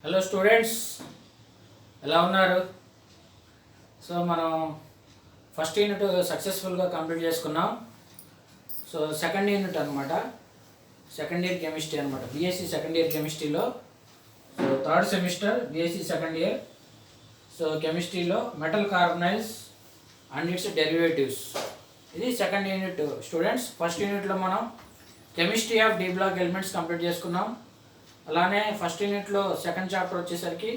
Hello students, ఎలా ఉన్నారు? So మనం ఫస్ట్ యూనిట్ సక్సెస్ఫుల్గా కంప్లీట్ చేసుకున్నాం. సో సెకండ్ యూనిట్ అనమాట, సెకండ్ ఇయర్ కెమిస్ట్రీ అనమాట, బీఎస్సీ సెకండ్ ఇయర్ కెమిస్ట్రీలో. So third semester BSc second year. So కెమిస్ట్రీలో metal carbonyls and its derivatives, ఇది సెకండ్ యూనిట్ స్టూడెంట్స్. ఫస్ట్ యూనిట్లో మనం chemistry of d block elements complete చేసుకున్నాం. అలానే ఫస్ట్ యూనిట్లో సెకండ్ చాప్టర్ వచ్చేసరికి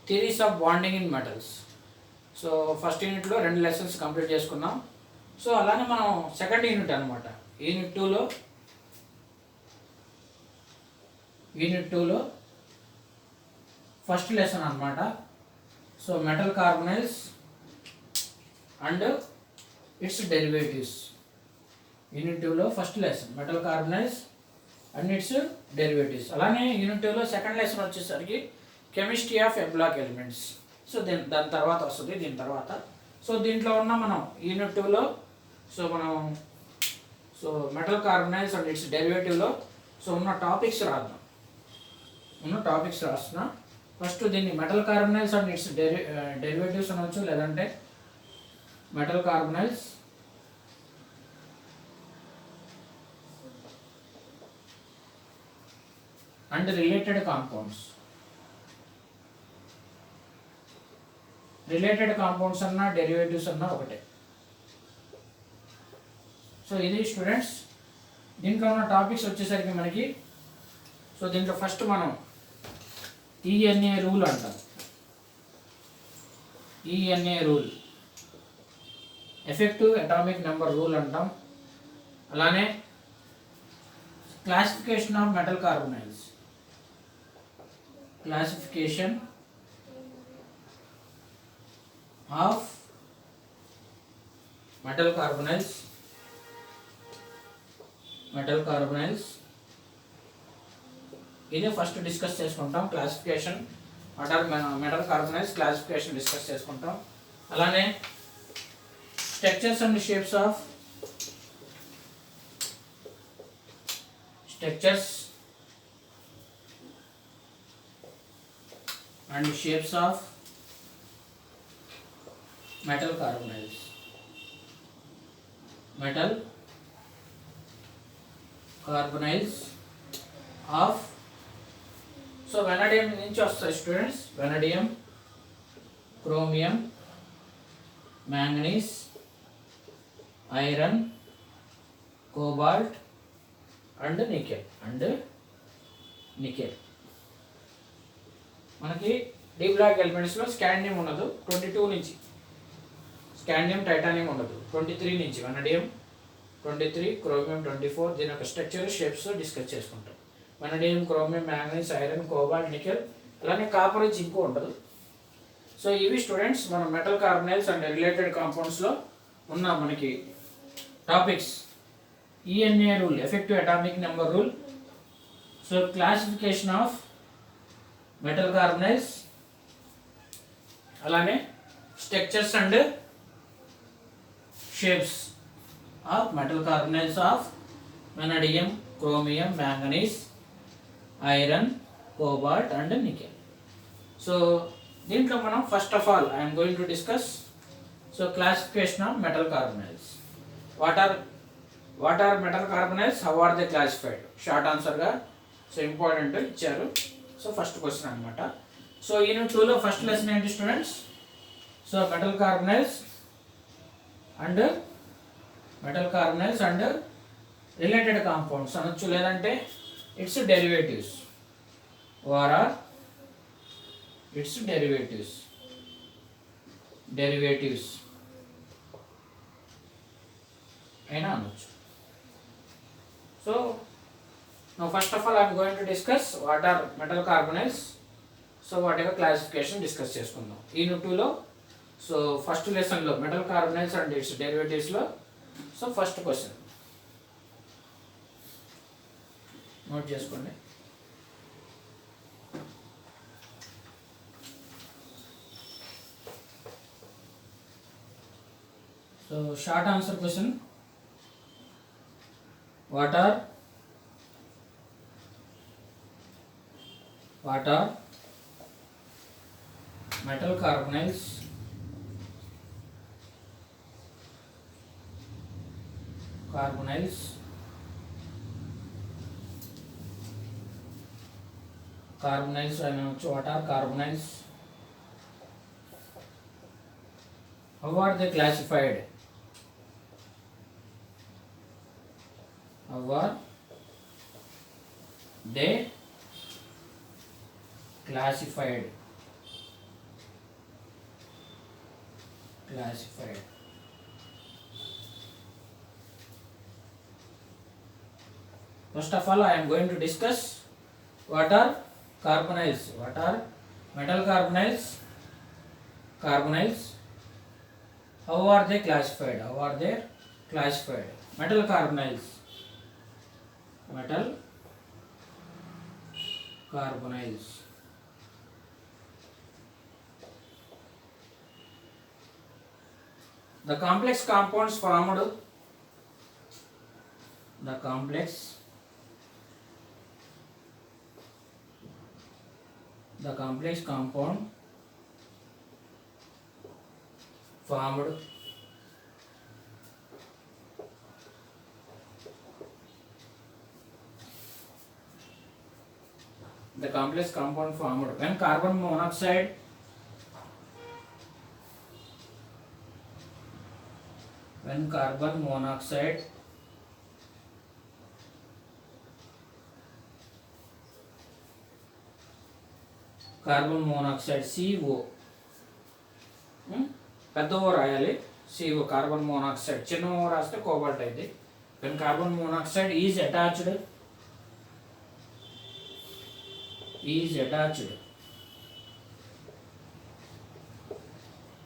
theories of bonding in metals. So first యూనిట్లో 2 లెసన్స్ కంప్లీట్ చేసుకున్నాం. సో అలానే మనం సెకండ్ యూనిట్ అనమాట, యూనిట్ టూలో ఫస్ట్ లెసన్ అనమాట. So metal carbonyls and its derivatives, unit టూలో first lesson metal carbonyls and its derivatives. అలానే యూనిట్ టూలో సెకండ్ లెసన్ వచ్చేసరికి chemistry of a block elements. So దాని తర్వాత వస్తుంది, దీని తర్వాత. సో దీంట్లో ఉన్న మనం యూనిట్ టూలో so metal carbonyls and its డెరివేటివ్లో ఉన్న టాపిక్స్ రాస్తున్నా. ఫస్ట్ దీన్ని metal carbonyls and its derivatives అనవచ్చు, లేదంటే metal carbonyls and related compounds. Related compounds అన్నా డెరివేటివ్స్ అన్నా ఒకటే. సో ఇది స్టూడెంట్స్, దీంట్లో ఉన్న టాపిక్స్ వచ్చేసరికి మనకి, సో దీంట్లో ఫస్ట్ మనం ఈఎన్ఏ రూల్ అంటాం. ENA rule, effective atomic number rule అంటాం. అలానే classification of metal carbonyls, classification of metal carbonyls ఇది ఫస్ట్ డిస్కస్ చేసుకుంటాం. Classification metal carbonyls classification discuss చేసుకుంటాం. అలానే structures and shapes of metal carbonyls of, so vanadium నుంచి వస్తాయి students. Vanadium, chromium, manganese, iron, cobalt and nickel. మనకి D block ఎలిమెంట్స్లో scandium ఉండదు 22 నుంచి, scandium titanium ఉండదు 23 నుంచి. Vanadium 23, chromium 24. దీని యొక్క స్ట్రక్చర్, షేప్స్ డిస్కస్ చేసుకుంటాం. Vanadium, chromium, manganese, iron, cobalt, nickel. అలానే కాపర్, జింక్ ఉండదు. సో ఇవి స్టూడెంట్స్ మన మెటల్ కార్బనైల్స్ అండ్ రిలేటెడ్ కాంపౌండ్స్లో ఉన్న మనకి topics. EAN rule, effective atomic number rule. So classification of metal carbonyls, అలానే structures and shapes of metal carbonyls of vanadium, chromium, manganese, iron, cobalt and nickel. So దీంట్లో మనం first of all I'm going to discuss so classification of metal carbonyls. What are metal carbonyls, how are they classified? Short ఆన్సర్గా so important ఇచ్చారు. So first question అనమాట. So unit 2లో first lesson ఏంటి students? So metal carbonyls and related compounds అనొచ్చు, లేదంటే its derivatives. Or its derivatives అయినా అనొచ్చు. So now first of all I am going to discuss what are metal carbonyls. So వాటి యొక్క classification discuss చేసుకుందాం unit 2లో. So first లెసన్లో metal carbonyls and its డెరివేటివ్స్లో సో ఫస్ట్ క్వశ్చన్ నోట్ చేసుకోండి. So short answer question, what are metal carbonyls, carbonyls, carbonyls, what are carbonyls? How are they classified? How are they classified? First of all, I am going to discuss what are carbonyls, what are metal carbonyls, how are they classified, metal carbonyls, the complex compounds formed, the complex compound formed when carbon monoxide CO, పెద్ద ఓ రాయాలి, CO carbon monoxide, చిన్న ఓ రాస్తే cobalt అయింది. when carbon monoxide is attached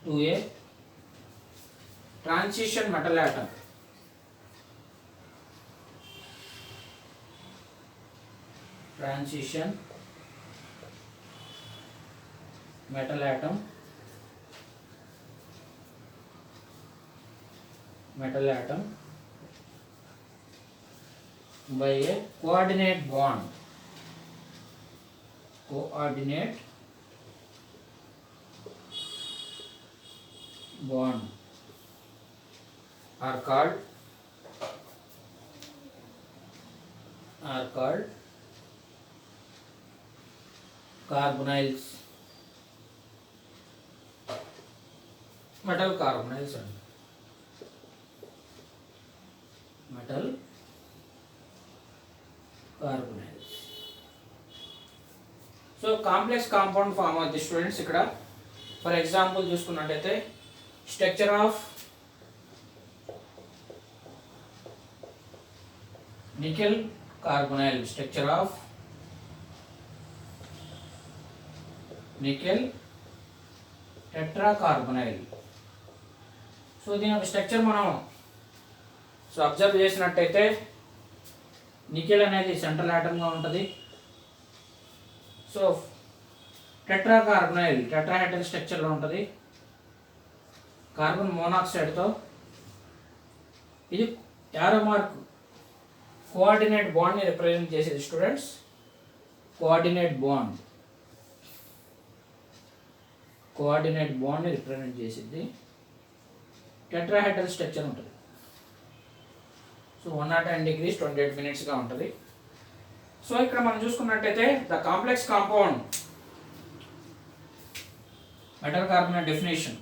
to a transition metal atom, metal atom by a coordinate bond are called carbonyls, metal carbonyls. So complex compound form అవుతుంది students. ఇక్కడ for example చూసుకున్నట్టయితే structure of nickel carbonyl, tetracarbonyl. So దీని యొక్క structure మనం observe చేసినట్టయితే nickel అనేది central ఆటమ్గా ఉంటుంది. So టెట్రాకార్బొనైల్ tetrahedral స్ట్రక్చర్లో ఉంటుంది కార్బన్ మోనాక్సైడ్తో. ఇది యారో మార్క్ కోఆర్డినేట్ బాండ్ని రిప్రజెంట్ చేసేది స్టూడెంట్స్. కోఆర్డినేట్ బాండ్ని రిప్రజెంట్ చేసేది. టెట్రాహెడ్రల్ స్ట్రక్చర్ ఉంటుంది. సో 109 degrees 28 minutesగా ఉంటుంది. సో ఇక్కడ మనం చూసుకున్నట్టయితే the complex compound metal carbonate definition,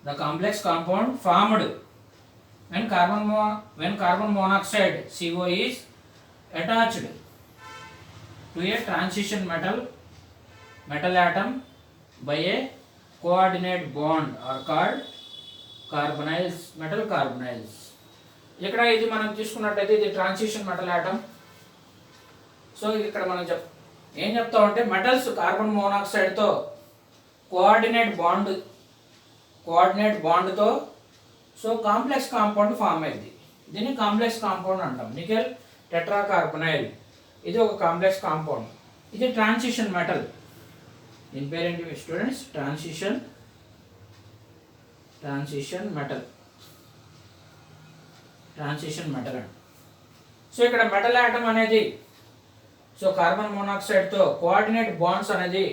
the complex compound formed when carbon monoxide CO is attached to a transition metal atom by a coordinate bond are called carbonyls, metal carbonyls. ఇక్కడ ఇది మనం తీసుకున్నట్టయితే ఇది transition metal atom. So ఇక్కడ మనం ఏం చెప్తామంటే metals carbon మోనాక్సైడ్తో కోఆర్డినేట్ బాండ్తో సో కాంప్లెక్స్ కాంపౌండ్ ఫామ్ అయింది. దీన్ని కాంప్లెక్స్ కాంపౌండ్ అంటాం. నికెల్ టెట్రాకార్బొనైల్ ఇది ఒక కాంప్లెక్స్ కాంపౌండ్. ఇది ట్రాన్సిషన్ మెటల్. దీని పేరేంటి స్టూడెంట్స్? ట్రాన్సిషన్ మెటల్ అండి. సో ఇక్కడ మెటల్ ఆటమ్ అనేది సో కార్బన్ మోనాక్సైడ్తో కోఆర్డినేట్ బాండ్స్ అనేది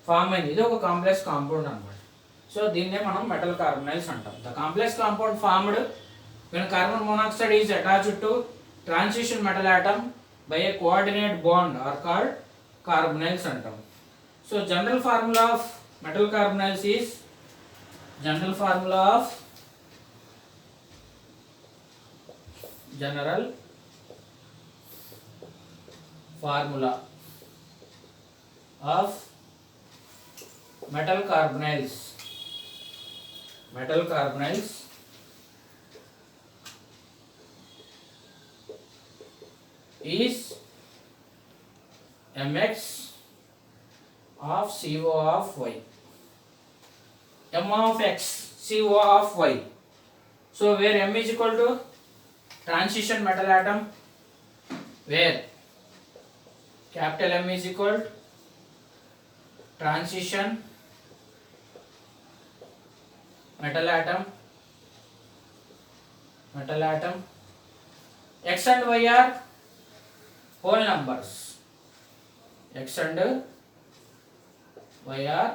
ఫామ్ అయింది. ఇది ఒక కాంప్లెక్స్ కాంపౌండ్ అనమాట. సో దీన్నే మనం మెటల్ కార్బనైల్స్ అంటాం. The complex compound formed when carbon monoxide is attached to transition metal atom by a coordinate bond are called carbonyls అంటాం. So general formula of metal carbonyls is general formula of metal carbonyls is mx of CO of y. M of x CO of y. So where m is equal to transition metal atom, where capital M is equal to transition metal atom, x and y are whole numbers. X and y are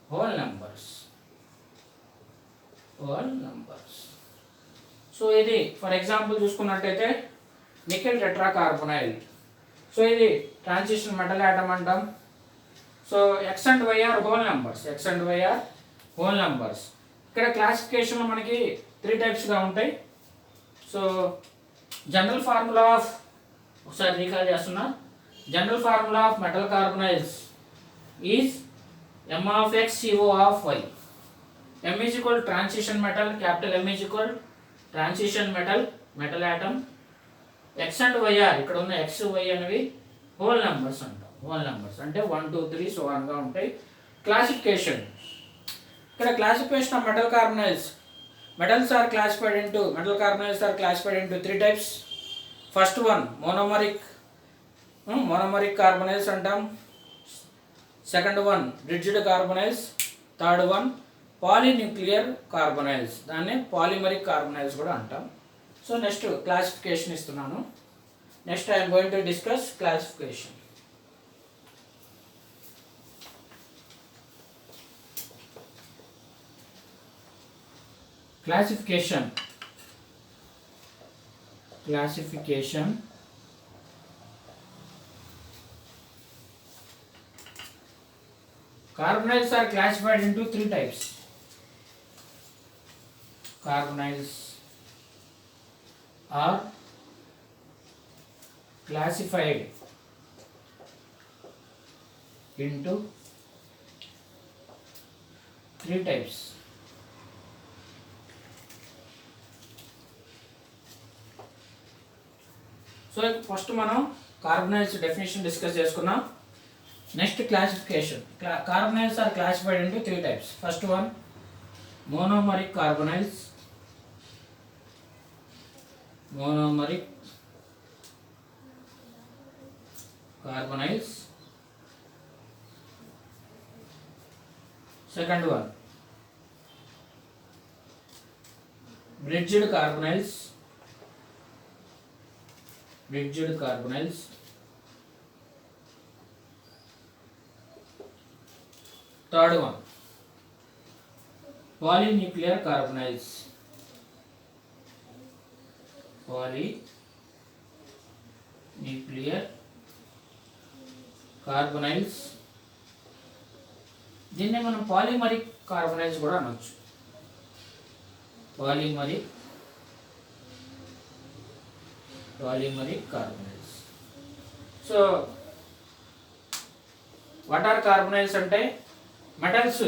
whole numbers. So ఇది for example చూసుకున్నట్టయితే nickel tetracarbonyl. So ఇది transition metal atom అంటాం. So x and y are whole numbers. ఇక్కడ క్లాసిఫికేషన్లో మనకి 3 టైప్స్గా ఉంటాయి. So general formula of, ఒకసారి రీకాల్ చేస్తున్నా, general formula of metal carbonyls is M of x CO of y. M is equal to transition metal, capital M is equal to transition metal atom. X and y are, ఇక్కడ ఉన్న x y అనేవి whole numbers అంటాం. అంటే 1 2 3 so on గా ఉంటాయి. Classification, ఇక్కడ classification of metal carbonyls. metal carbonyls are classified into 3 types. First one monomeric carbonyls అంటాం. Second one rigid carbonyls. Third one polynuclear carbonyls, దాన్ని పాలిమరిక్ కార్బనైల్స్ కూడా అంటాం. సో నెక్స్ట్ క్లాసిఫికేషన్ ఇస్తున్నాను. Next I'm going to discuss classification. Classification Carbonyls are classified into 3 types. Carbonyls are classified into 3 types. So first మనం carbonyls definition discuss చేసుకున్నాం. Next classification. Carbonyls are classified into 3 types. First one monomeric carbonyls. Second one bridged carbonyls. Third one polynuclear carbonyls. దీన్నే మనం polymeric carbonyls కూడా అనొచ్చు. Polymeric carbonyls. So what are carbonyls అంటే metals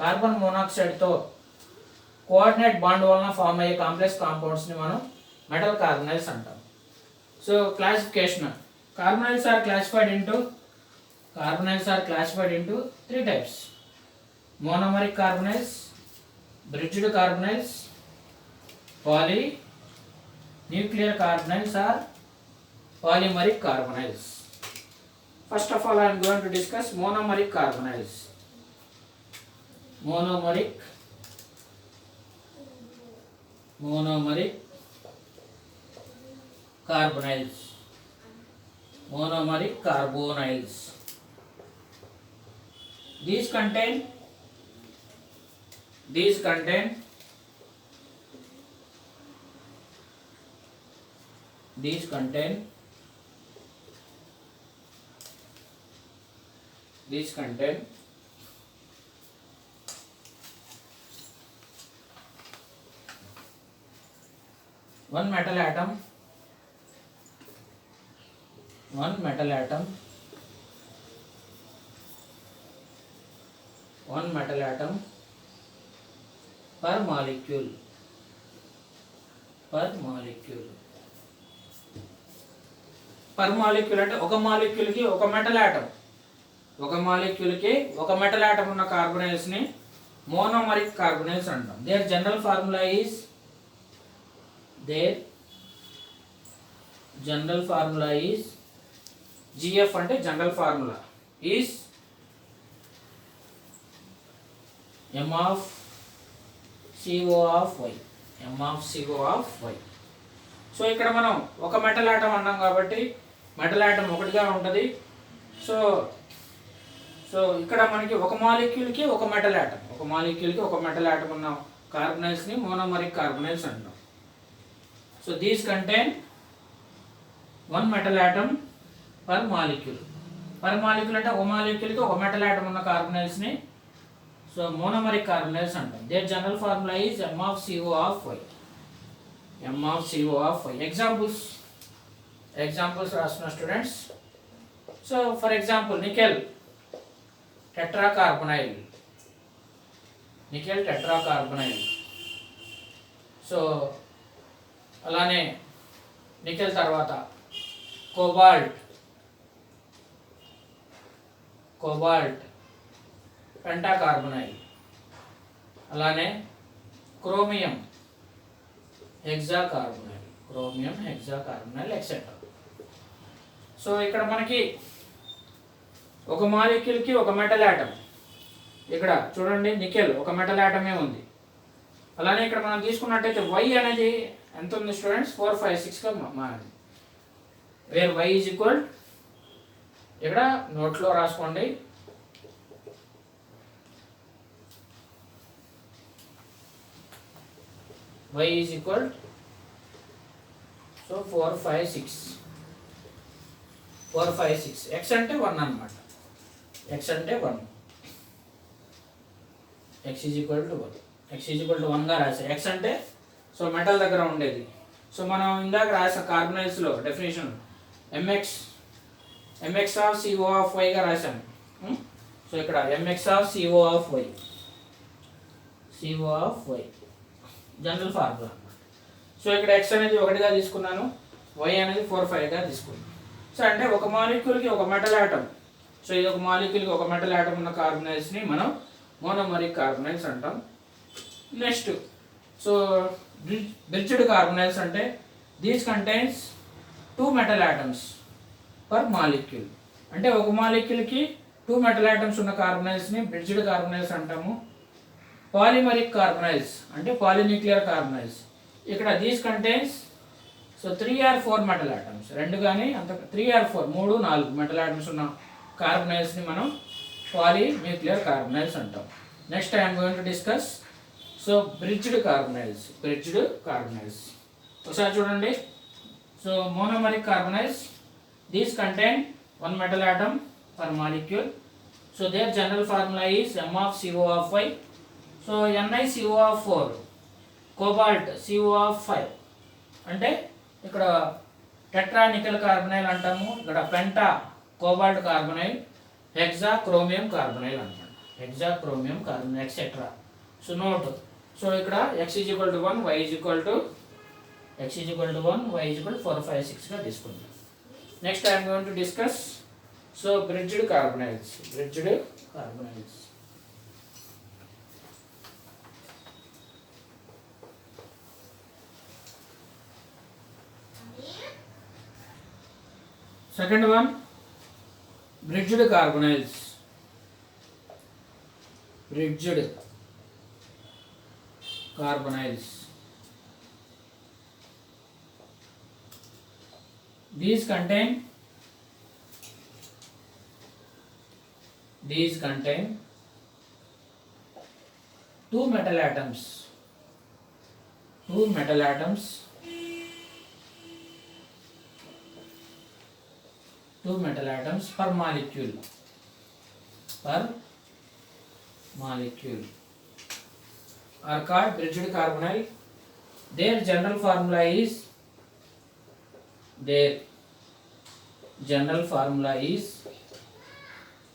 carbon మోనాక్సైడ్తో coordinate bond వలన form అయ్యే complex కాంపౌండ్స్ని మనం మెటల్ కార్బనైల్స్ అంటాం. So classification, carbonyls are classified into 3 types. Monomeric carbonyls, bridged carbonyls, polynuclear carbonyls or polymeric carbonyls. First of all, I am going to discuss monomeric carbonyls. Monomeric carbonyls. these contain these contain these contain these contain one metal atom one metal atom per molecule per molecule అంటే ఒక molecule కి ఒక metal atom ఉన్న carbonyls ని monomeric carbonyls అంటాం. Their general formula is GF అంటే general formula is M of CO of Y. సో ఇక్కడ మనం ఒక మెటల్ ఆటం అన్నాం కాబట్టి మెటల్ ఆటం ఒకటిగా ఉంటుంది. సో ఇక్కడ మనకి ఒక మాలిక్యూల్కి ఒక మెటల్ ఆటం ఉన్న కార్బొనైల్స్ని మోనోమరిక్ కార్బొనైల్స్ అంటాం. So these contain one metal atom per molecule అంటే ఒక మాలిక్యూల్కి ఒక మెటల్ ఆటం ఉన్న కార్బొనైల్స్ని సో మోనోమరిక్ కార్బొనైల్స్ అంటాం. Their general formula is M of CO of Y. Examples రాస్తున్న students. So for example nickel tetracarbonyl. So అలానే నికెల్ తర్వాత కోబాల్ట్ పెంటాకార్బొనైల్. అలానే క్రోమియం హెక్సాకార్బొనైల్ ఎక్సెట్రా. సో ఇక్కడ మనకి ఒక మాలిక్యూల్కి ఒక మెటల్ ఆటం, ఇక్కడ చూడండి నికెల్ ఒక మెటల్ ఆటమే ఉంది. అలానే ఇక్కడ మనం తీసుకున్నట్టయితే Y అనేది ఎంత ఉంది స్టూడెంట్స్ 4 5 6గా మారింది. వేర్ Y ఈజ్ ఈక్వల్, ఇక్కడ నోట్లో రాసుకోండి, Y is equal so 4 5 6 x అంటే 1 అన్నమాట. x అంటే 1, x is equal to 1 గా రాసా. x అంటే సో మెటల్ దగ్గర ఉండేది. సో మనం ఇందాక రాసా కార్బొనైల్స్లో definition mx of CO of Y గా రాసాను. సో ఇక్కడ mx of CO of Y general formula అన్నమాట. సో ఇక్కడ x అనేది 1గా తీసుకున్నాను, y అనేది 4 5గా తీసుకున్నాను. సో అంటే ఒక మాలిక్యూల్కి ఒక మెటల్ ఆటం, సో ఇది ఒక మాలిక్యూల్కి ఒక మెటల్ ఆటం ఉన్న కార్బొనైల్స్ని మనం మోనోమరిక్ కార్బొనైల్స్ అంటాం. నెక్స్ట్ సో బ్రిడ్జ్డ్ కార్బొనైల్స్ అంటే these contains 2 metal atoms per molecule. అంటే ఒక మాలిక్యూల్కి 2 మెటల్ ఆటమ్స్ ఉన్న కార్బొనైల్స్ని బ్రిడ్జ్డ్ కార్బొనైల్స్ అంటాము. పాలిమరిక్ కార్బొనైల్స్ అంటే పాలిన్యూక్లియర్ కార్బొనైల్స్. ఇక్కడ these contains so 3 or 4 metal atoms, 2 కానీ అంత 3 or 4 3 4 మెటల్ ఆటమ్స్ ఉన్న కార్బొనైల్స్ని మనం పాలిన్యూక్లియర్ కార్బొనైల్స్ అంటాం. Next I'm going to discuss so bridged carbonyls. ఒకసారి చూడండి. So monomeric carbonyls these contain 1 metal atom per molecule. So their general formula is M of CO of Y. So NiCO of 4, cobalt CO of 5. అంటే ఇక్కడ tetra nickel carbonyl అంటాము, ఇక్కడ Penta cobalt carbonyl, hexa chromium carbonyl అంటాం, etcetera. So note, so ఇక్కడ x is equal to 1, y is equal to 4 5 6గా తీసుకుంటాం. Next I'm going to discuss so bridged carbonyls. Second one, bridged carbonyls. These contain two metal atoms, two metal atoms, two metal atoms per molecule, per molecule are called bridged carbonyl. Their general formula is, their general formula is,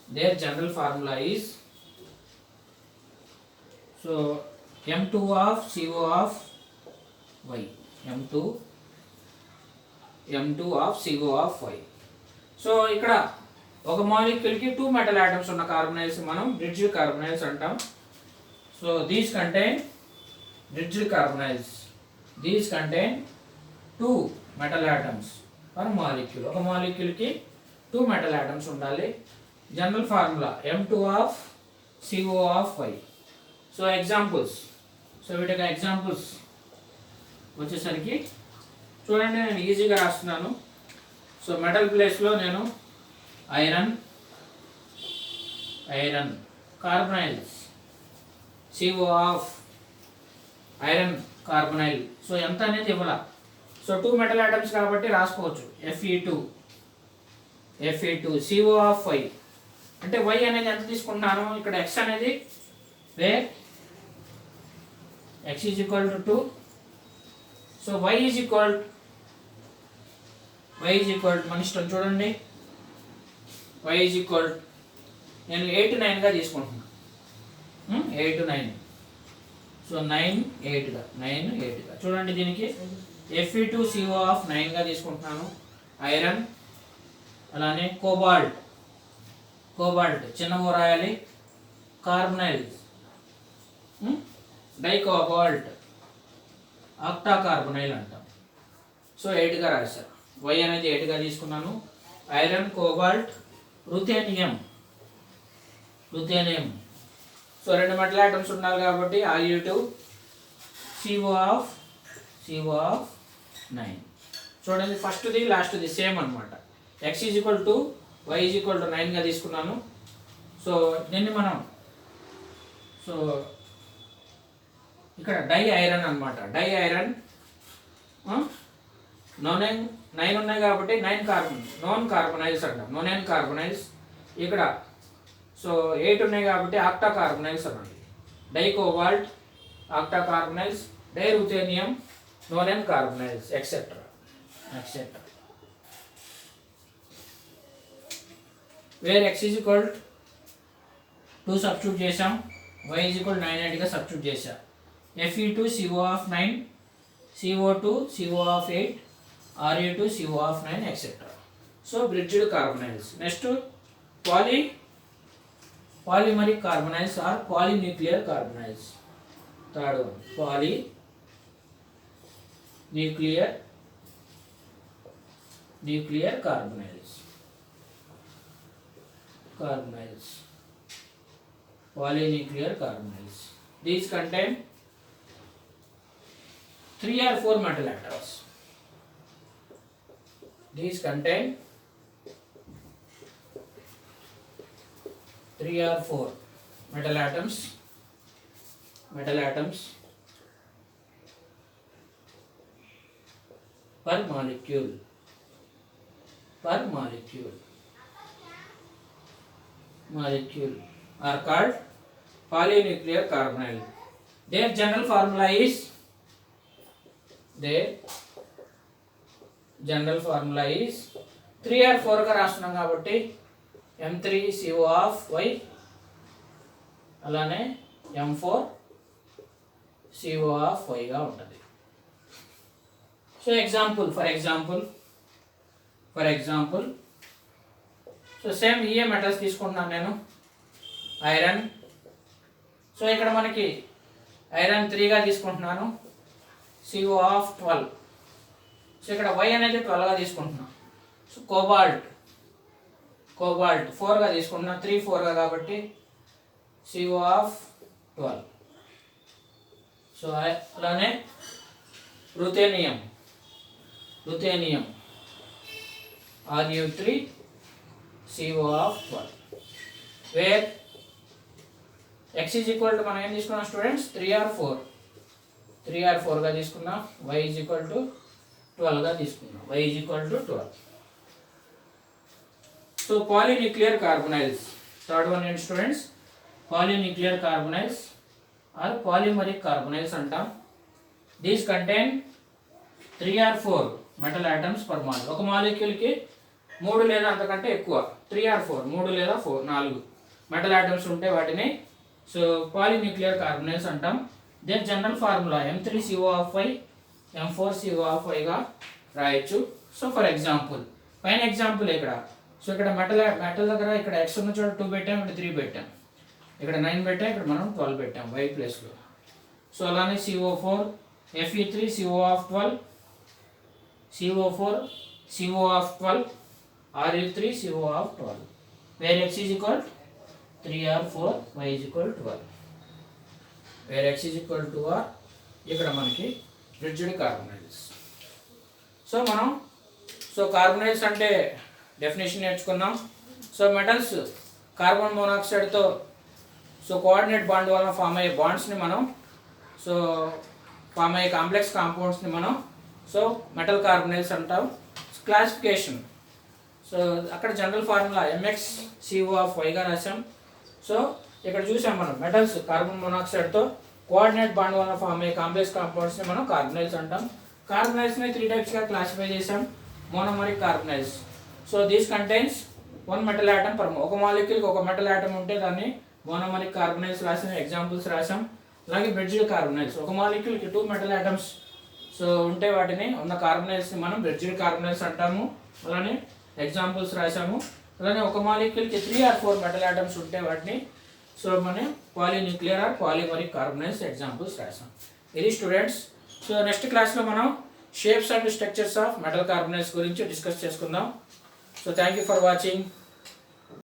their general formula is, so M2 of CO of Y, M2 of CO of Y. సో ఇక్కడ ఒక మాలిక్యూల్కి two metal atoms ఉన్న carbonyls మనం bridged carbonyls అంటాం. So these contain bridged carbonyls, these contain two metal atoms per molecule. ఒక మాలిక్యూల్కి two metal atoms ఉండాలి. General formula M2 of CO of Y. So examples, so వీటికి examples వచ్చేసరికి చూడండి, నేను ఈజీగా రాస్తున్నాను. సో మెటల్ ప్లేస్లో నేను iron carbonyls, CO of iron carbonyl. So ఎంత అనేది ఇవ్వాల. సో టూ మెటల్ ఆటమ్స్ కాబట్టి రాసుకోవచ్చు Fe2 CO ఆఫ్ Y. అంటే Y అనేది ఎంత తీసుకుంటున్నాను, ఇక్కడ X అనేది where X is equal to 2. So Y is equal మన ఇష్టం చూడండి. Y ఈజ్ ఈక్వల్ నేను 8 9గా తీసుకుంటున్నాను. 8 9. సో 9 8గా చూడండి. దీనికి Fe2 CO ఆఫ్ 9గా తీసుకుంటున్నాను. ఐరన్, అలానే కోబాల్ట్ చిన్న ఓ రాయాలి. కార్బనైల్స్, డైకోబాల్ట్, ఆక్టా కార్బనైల్ అంటాం. సో 8గా రాశారు. Y అనేది 8గా తీసుకున్నాను. Iron, cobalt, ruthenium. సో రెండు మెటల్ ఆటమ్స్ ఉండాలి కాబట్టి Ru2 CO ఆఫ్ 9. చూడండి, ఫస్ట్ది లాస్ట్ది సేమ్ అనమాట. X is equal to Y is equal to 9గా తీసుకున్నాను. సో దీన్ని మనం, సో ఇక్కడ డై ఐరన్ అనమాట. డై ఐరన్ 9 ఉన్నాయి కాబట్టి 9 నోన్ కార్బనైల్స్ అంటాం. నోనైన్ కార్బనైల్స్. ఇక్కడ సో 8 ఉన్నాయి కాబట్టి ఆక్టా కార్బనైల్స్ అన్నాడు. Dicobalt, octacarbonyls, diruthenium, nonacarbonyls, etcetera. Where X is equal 2 substitute చేసాం, Y ఈజ్ ఈక్వల్ 9 8గా సబ్స్టిట్యూట్ చేసాం. Fe2 CO of 9, CO2 CO of 8, Ru2 CO of 9, etcetera. So bridged carbonyls. Next polymeric carbonyls or polynuclear carbonyls. Third one polynuclear carbonyls. Polynuclear carbonyls. These contain 3 or 4 metal atoms. These contain 3 or 4 metal atoms per molecule are called polynuclear carbonyl. Their general formula is 3 or 4గా రాస్తున్నాం కాబట్టి M3 CO of Y, అలానే M4 CO of Yగా ఉంటుంది. So for example so same A metals తీసుకుంటున్నాను నేను. Iron, so ఇక్కడ మనకి iron 3గా తీసుకుంటున్నాను. CO of 12. So ఇక్కడ Y అనేది 12గా తీసుకుంటున్నాను. సో కోబాల్ట్ 4గా తీసుకుంటున్నాను. 3 4గా కాబట్టి CO ఆఫ్ 12. సో అలానే ruthenium Ru3 CO of 12. Where x is equal to మనం ఏం తీసుకున్నాం స్టూడెంట్స్ 3r4గా తీసుకున్నాం. y ఈజ్ ఈక్వల్ టు 12గా తీసుకున్నాం. y is equal to 12. So polynuclear carbonyls, third one ఏంటి students, polynuclear carbonyls or polymeric carbonyls అంటాం. These contain 3 or 4 metal atoms per mole. ఒక మాలిక్యూల్కి 3 లేదా అంతకంటే ఎక్కువ 3 or 4 3 లేదా 4 మెటల్ ఆటమ్స్ ఉంటే వాటిని సో పాలీన్యూక్లియర్ కార్బొనైల్స్ అంటాం. దేని జనరల్ ఫార్ములా M3CO5 M4CO5గా రాయొచ్చు. సో ఫర్ ఎగ్జాంపుల్ పైన ఎగ్జాంపుల్ ఇక్కడ, సో ఇక్కడ మెటల్ దగ్గర ఇక్కడ x ఉన్న చోట 2 పెట్టాం, ఇక్కడ 3 పెట్టాం, ఇక్కడ 9 పెట్టాం, ఇక్కడ మనం 12 పెట్టాం y ప్లేస్లో. సో అలానే CO4 Fe3CO12 CO4 CO12 Re3CO12 where x is equal 3r4 y is equal 12 where x is equal to r. ఇక్కడ మనకి రిజిడ్ కార్బొనైల్స్. సో మనం కార్బొనైల్స్ అంటే డెఫినేషన్ నేర్చుకున్నాం. సో మెటల్స్ కార్బన్ మోనాక్సైడ్తో కోఆర్డినేట్ బాండ్ వలన form అయ్యే బాండ్స్ని మనం ఫామ్ అయ్యే కాంప్లెక్స్ కాంపౌండ్స్ని మనం మెటల్ కార్బొనైల్స్ అంటాం. క్లాసిఫికేషన్, సో అక్కడ జనరల్ ఫార్ములా MxCO5గా రాసాం. సో ఇక్కడ చూసాం మనం మెటల్స్ కార్బన్ మోనాక్సైడ్తో కోఆర్డినేట్ బాండ్ వలన ఫామ్ అయ్యే కాంప్లెక్స్ కాంపౌండ్స్ని మనం కార్బొనైల్స్ అంటాం. కార్బొనైల్స్ని 3 టైప్స్గా క్లాసిఫై చేసాం. Monomeric carbonyls, so these contains 1 metal atom per ఒక మాలిక్యూల్కి ఒక మెటల్ ఆటమ్ ఉంటే దాన్ని మోనోమరిక్ కార్బొనైల్స్ రాసాం, ఎగ్జాంపుల్స్ రాసాం. అలాగే బ్రిడ్జ్డ్ కార్బొనైల్స్, ఒక మాలిక్యూల్కి 2 మెటల్ ఆటమ్స్ ఉంటే వాటిని ఉన్న కార్బొనైల్స్ని మనం బ్రిడ్జ్డ్ కార్బొనైల్స్ అంటాము. అలానే ఎగ్జాంపుల్స్ రాసాము. అలానే ఒక మాలిక్యూల్కి 3 or 4 మెటల్ ఆటమ్స్ ఉంటే వాటిని మనం polynuclear or polymeric carbonyls examples రాసాం. ఇది స్టూడెంట్స్. సో నెక్స్ట్ క్లాస్లో మనం shapes and structures of metal carbonyls గురించి డిస్కస్ చేసుకుందాం. So thank you for watching.